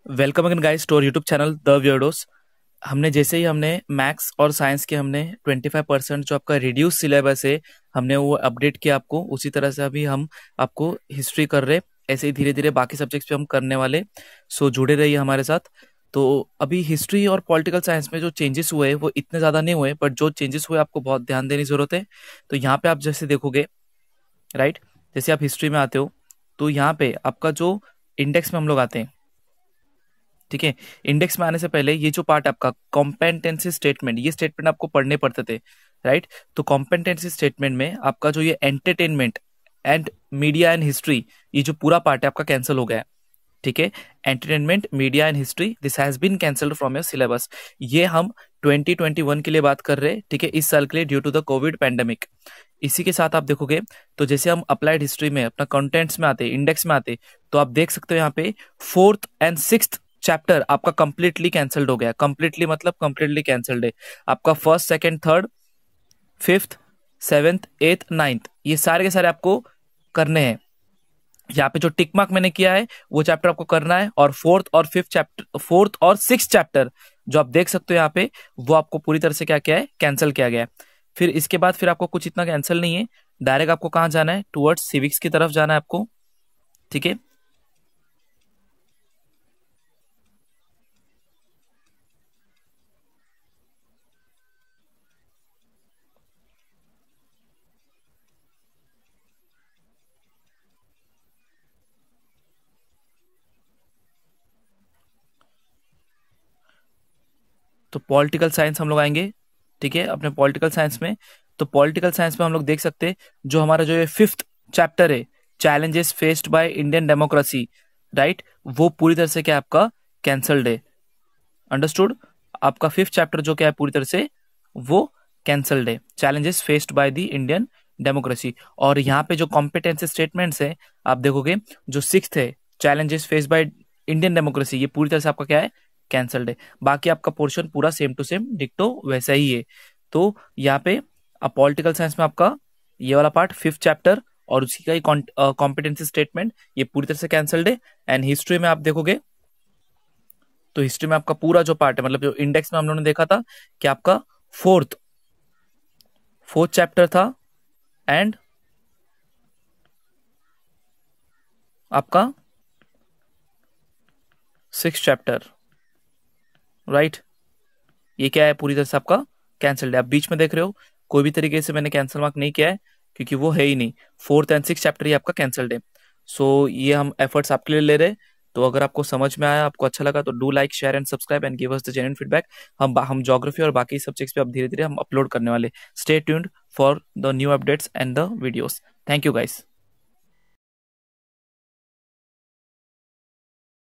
Welcome again guys to our YouTube channel the weirdos. हमने maths और science के हमने 25% जो आपका रिड्यूस सिलेबस है हमने वो अपडेट किया आपको। उसी तरह से अभी हम आपको हिस्ट्री कर रहे, ऐसे ही धीरे धीरे बाकी सब्जेक्ट्स पे हम करने वाले। सो जुड़े रहिए हमारे साथ। तो अभी हिस्ट्री और पॉलिटिकल साइंस में जो चेंजेस हुए हैं वो इतने ज़्यादा नहीं हुए, बट जो चेंजेस हुए आपको बहुत ध्यान देने की जरूरत है। तो यहाँ पे आप जैसे देखोगे, राइट, जैसे आप हिस्ट्री में आते हो तो यहाँ पे आपका जो इंडेक्स में हम लोग आते हैं, ठीक है। इंडेक्स में आने से पहले ये जो पार्ट आपका कॉम्पेटेंसी स्टेटमेंट, ये स्टेटमेंट आपको पढ़ने पड़ते थे, राइट। तो कॉम्पेटेंसी स्टेटमेंट में आपका जो ये entertainment and media and history, ये जो पूरा पार्ट है आपका कैंसिल हो गया है, ठीक है। Entertainment, media and history, this has been cancelled from your syllabus. ये हम 2021 के लिए बात कर रहे हैं, ठीक है, इस साल के लिए due to the COVID pandemic. इसी के साथ आप देखोगे तो जैसे हम अप्लाइड हिस्ट्री में अपना कंटेंट्स में आते, इंडेक्स में आते, तो आप देख सकते हो यहाँ पे 4th एंड 6th चैप्टर आपका कंप्लीटली कैंसल्ड हो गया। कंप्लीटली मतलब कंप्लीटली कैंसल्ड है। आपका 1st, 2nd, 3rd, 5th, 7th, 8th, 9th ये सारे के सारे आपको करने हैं। यहाँ पे जो टिक मार्क मैंने किया है वो चैप्टर आपको करना है, और 4th और 5th चैप्टर, 4th और 6th चैप्टर जो आप देख सकते हो यहाँ पे, वो आपको पूरी तरह से क्या किया है, कैंसिल किया गया है। फिर इसके बाद फिर आपको कुछ इतना कैंसिल नहीं है, डायरेक्ट आपको कहाँ जाना है, टुवर्ड्स सिविक्स की तरफ जाना है आपको, ठीक है। तो पॉलिटिकल साइंस हम लोग आएंगे, ठीक है, अपने पॉलिटिकल साइंस में। तो पॉलिटिकल साइंस में हम लोग देख सकते हैं जो हमारा जो ये 5th चैप्टर है, challenges faced by Indian democracy, right, वो पूरी तरह से क्या आपका कैंसल्ड है। अंडरस्टूड? आपका 5th चैप्टर जो क्या है पूरी तरह से वो कैंसल्ड है, challenges faced by the Indian democracy. और यहाँ पे जो कॉम्पिटेंसी स्टेटमेंट्स है आप देखोगे, जो 6th है, challenges faced by Indian democracy, ये पूरी तरह से आपका क्या है, कैंसल्ड है। बाकी आपका पोर्शन पूरा सेम टू सेम डिक्टो वैसा ही है। तो यहाँ पे अब पॉलिटिकल साइंस में आपका ये वाला पार्ट 5th चैप्टर और उसी का ही कॉम्पिटेंसी स्टेटमेंट ये पूरी तरह से कैंसल्ड है। एंड हिस्ट्री में आप देखोगे तो हिस्ट्री में आपका पूरा जो पार्ट है, मतलब जो इंडेक्स में हम लोगों ने देखा था कि आपका 4th चैप्टर था एंड आपका 6th चैप्टर, राइट, ये क्या है, पूरी तरह से आपका कैंसल्ड है। आप बीच में देख रहे हो कोई भी तरीके से मैंने कैंसिल मार्क नहीं किया है क्योंकि वो है ही नहीं। 4th एंड 6th चैप्टर ये आपका कैंसल्ड है। सो ये हम एफर्ट्स आपके लिए ले रहे हैं। तो अगर आपको समझ में आया, आपको अच्छा लगा, तो do like, share and subscribe and give us the genuine feedback. हम ज्योग्राफी और बाकी सब्जेक्ट्स पे अब धीरे धीरे हम अपलोड करने वाले। Stay tuned for the new updates and the videos. Thank you guys.